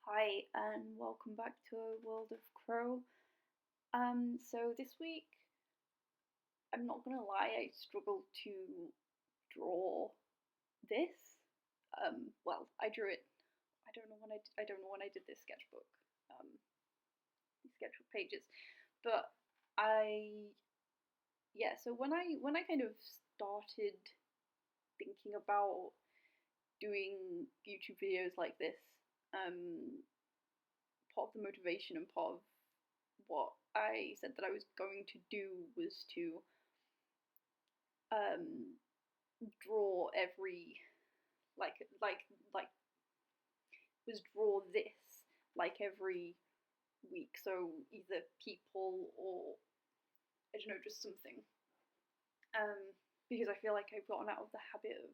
Hi, and welcome back to World of Crow. So this week, I'm not gonna lie, I struggled to draw this. I drew it. I don't know when I did this sketchbook. These sketchbook pages, but I yeah. So when I kind of started thinking about doing YouTube videos like this, um, part of the motivation and part of what I said that I was going to do was to um, draw every like like was draw this like every week. So either people or I don't know, just something. Because I feel like I've gotten out of the habit of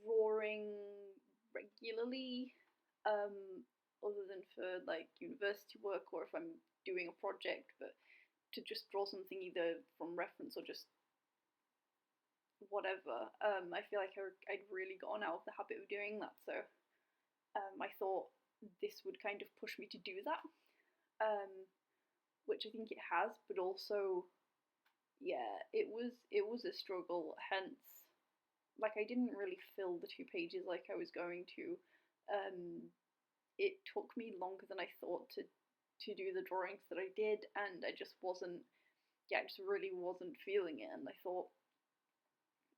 drawing regularly, other than for like university work or if I'm doing a project, but to just draw something either from reference or just whatever. I feel like I'd really gotten out of the habit of doing that, so I thought this would kind of push me to do that, um, which I think it has, but also, yeah, it was a struggle. Hence, like I didn't really fill the 2 pages like I was going to. Um, it took me longer than I thought to do the drawings that I did, and I just wasn't. Yeah, I just really wasn't feeling it, and I thought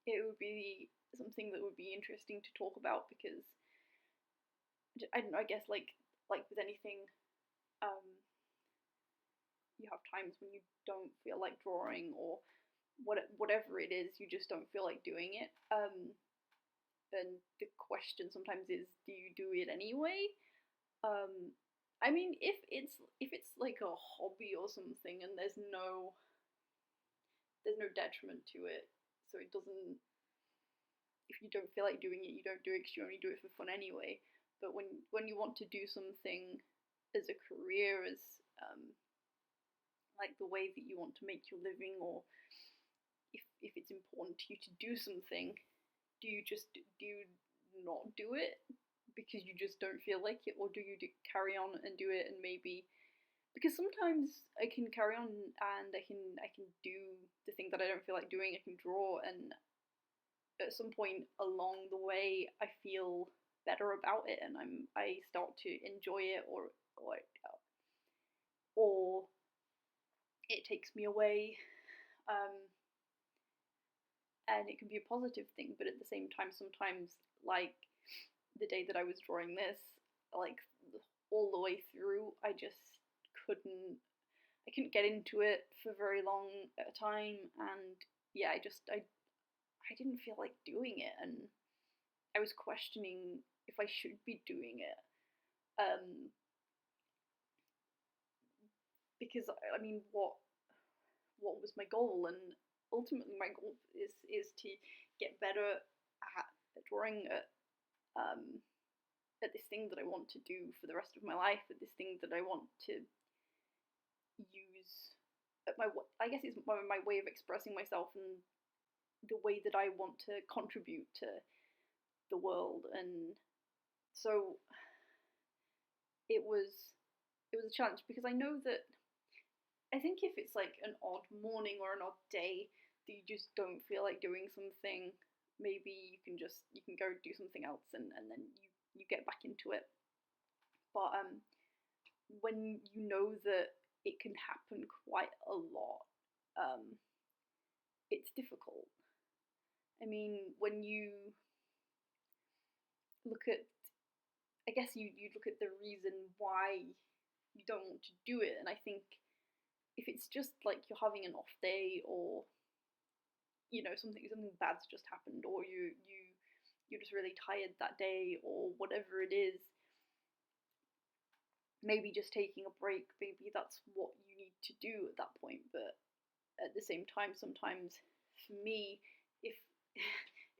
it would be something that would be interesting to talk about because I don't know. I guess like with anything, um, you have times when you don't feel like drawing or whatever it is, you just don't feel like doing it. And the question sometimes is, do you do it anyway? Um, I mean, if it's like a hobby or something, and there's no detriment to it, so it doesn't. If you don't feel like doing it, you don't do it because you only do it for fun anyway. But when you want to do something as a career, as like the way that you want to make your living, or if it's important to you to do something, do you not do it because you just don't feel like it, or do you carry on and do it and maybe because sometimes I can carry on and I can do the thing that I don't feel like doing. I can draw, and at some point along the way, I feel better about it, and I start to enjoy it, or it takes me away, um, and it can be a positive thing. But at the same time, sometimes like the day that I was drawing this, like all the way through, couldn't I couldn't get into it for very long at a time, and yeah, I didn't feel like doing it, and I was questioning if I should be doing it. Um, because I mean, what was my goal? And ultimately, my goal is to get better at drawing at this thing that I want to do for the rest of my life, at this thing that I want to use at my I guess it's my way of expressing myself and the way that I want to contribute to the world. And so it was it was a challenge because I know that I think if it's like an odd morning or an odd day that you just don't feel like doing something, maybe you can go do something else, and then you get back into it. But when you know that it can happen quite a lot, um, it's difficult. I mean, when you look at, I guess you look at the reason why you don't want to do it, and I think if it's just like you're having an off day, or something bad's just happened, or you're just really tired that day, or whatever it is, maybe just taking a break, maybe that's what you need to do at that point. But at the same time, sometimes for me, if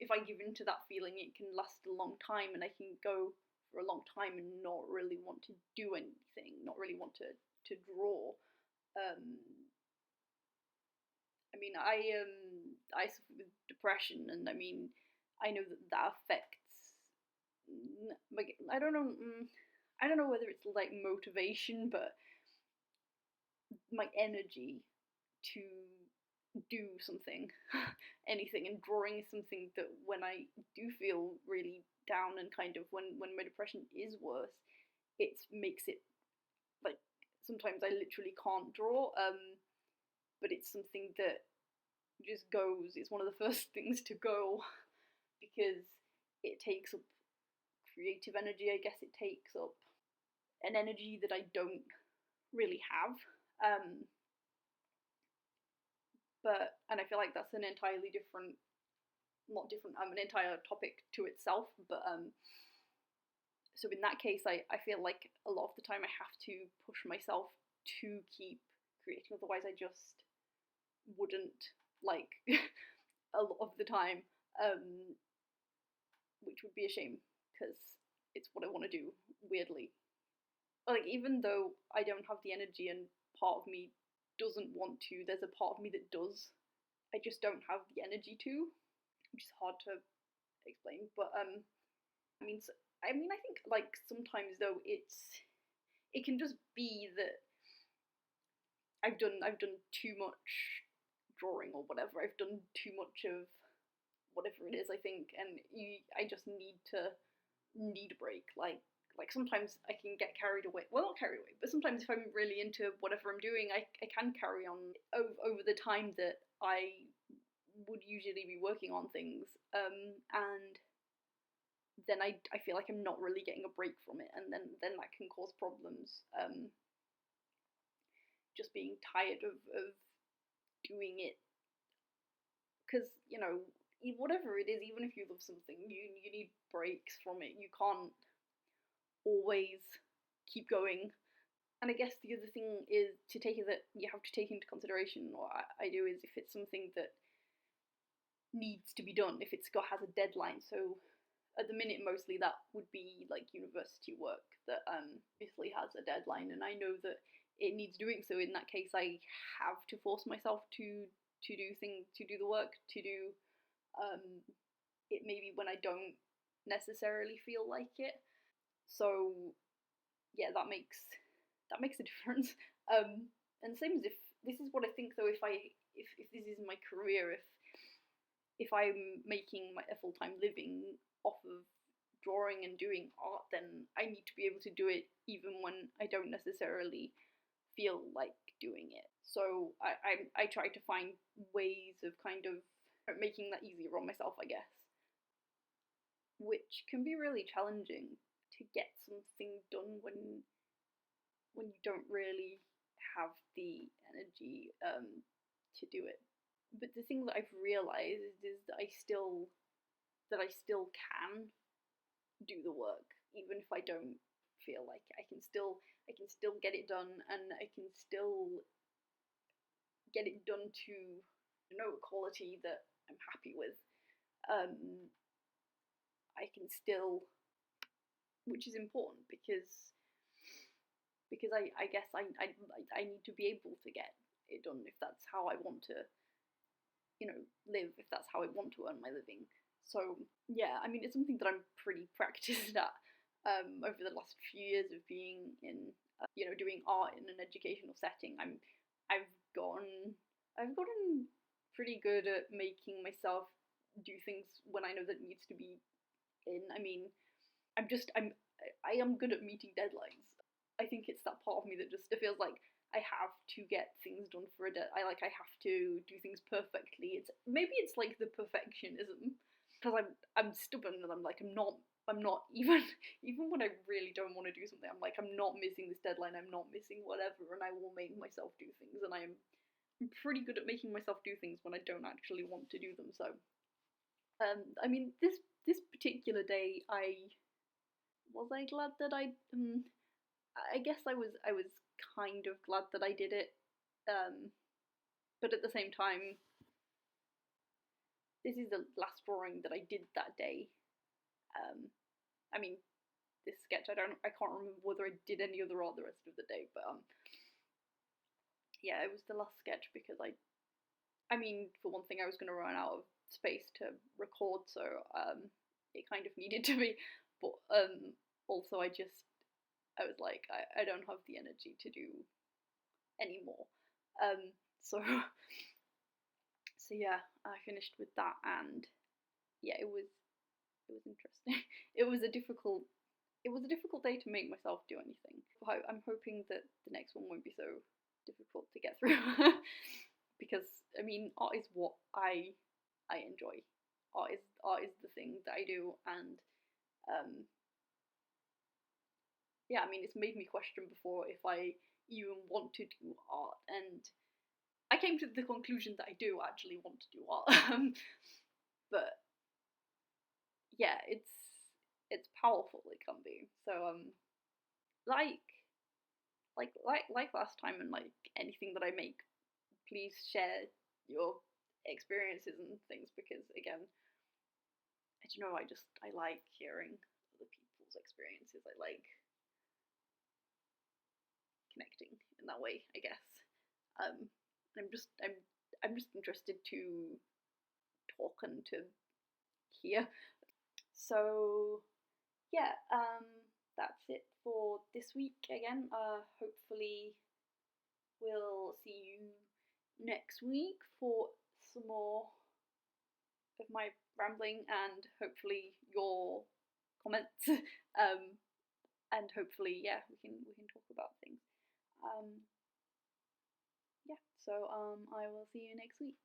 if I give in to that feeling, it can last a long time, and I can go for a long time and not really want to do anything, not really want to draw. Um, I mean, I suffer with depression, and I mean, I know that affects. Like, I don't know. I don't know whether it's like motivation, but my energy to do something, anything, and drawing is something that when I do feel really down and kind of when my depression is worse, it makes it like sometimes I literally can't draw, but it's something that just goes. It's one of the first things to go because it takes up creative energy. I guess it takes up an energy that I don't really have. And I feel like that's an entirely different, not different, an entire topic to itself. But so in that case, I feel like a lot of the time I have to push myself to keep creating. Otherwise, I just wouldn't, like a lot of the time, which would be a shame because it's what I want to do. Weirdly, like even though I don't have the energy and part of me doesn't want to, there's a part of me that does. I just don't have the energy to, which is hard to explain. But I mean, I think like sometimes though it can just be that I've done too much drawing or whatever. I've done too much of whatever it is. I think, and I just need a break. Like sometimes I can get carried away. Well, not carried away, but sometimes if I'm really into whatever I'm doing, I can carry on over the time that I would usually be working on things. And then I feel like I'm not really getting a break from it, and then that can cause problems. Just being tired of doing it, because whatever it is, even if you love something, you need breaks from it. You can't always keep going. And I guess the other thing is that you have to take into consideration, or I do, is if it's something that needs to be done, if it's has a deadline. So at the minute, mostly that would be like university work that obviously has a deadline, and I know that it needs doing. So in that case, I have to force myself to do the work, to do it maybe when I don't necessarily feel like it. So yeah, that makes a difference. And same as if this is what I think though, if this is my career, if I'm making a full-time living off of drawing and doing art, then I need to be able to do it even when I don't necessarily feel like doing it. So I try to find ways of kind of making that easier on myself, I guess, which can be really challenging to get something done when you don't really have the energy to do it. But the thing that I've realized is that I still can do the work even if I don't feel like it. I can still get it done, and I can still get it done to a quality that I'm happy with. I can still, which is important because I guess I need to be able to get it done if that's how I want to live, if that's how I want to earn my living. So yeah, I mean, it's something that I'm pretty practiced at over the last few years of being in doing art in an educational setting. I've gotten pretty good at making myself do things when I know that it needs to be in. I mean, I am good at meeting deadlines. I think it's that part of me that just feels like I have to get things done for a I have to do things perfectly. It's like the perfectionism, because I'm stubborn, and I'm not even when I really don't want to do something, I'm not missing this deadline, I'm not missing whatever, and I will make myself do things, and I'm pretty good at making myself do things when I don't actually want to do them. So I mean, this particular day, was I glad that I guess I was kind of glad that I did it, but at the same time, this is the last drawing that I did that day. I mean, this sketch, I can't remember whether I did any other art the rest of the day, but yeah, it was the last sketch because I mean, for one thing, I was going to run out of space to record, so it kind of needed to be, but also I I was like, I don't have the energy to do anymore. So so yeah, I finished with that, and yeah, it was interesting. It was a difficult day to make myself do anything. I'm hoping that the next one won't be so difficult to get through. Because I mean, art is what I enjoy. Art is the thing that I do, and yeah, I mean, it's made me question before if I even want to do art, and I came to the conclusion that I do actually want to do art. But yeah, it's powerful, it can be. So like like last time, and like anything that I make, please share your experiences and things, because again, I don't know, I like hearing other people's experiences. I like connecting in that way, I guess. Um, I'm just interested to talk and to hear. So yeah, that's it for this week. Again, hopefully we'll see you next week for some more of my rambling, and hopefully your comments. And hopefully, yeah, we can talk about things. Yeah. So I will see you next week.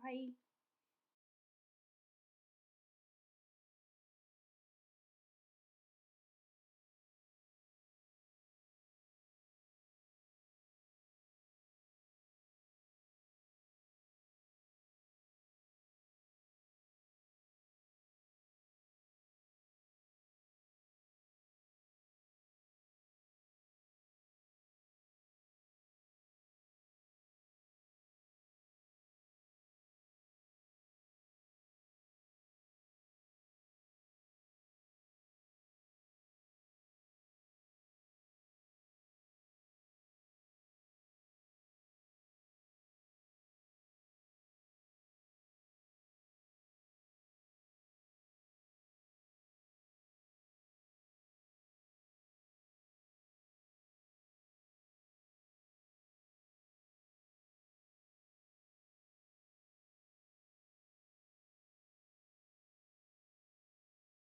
Bye.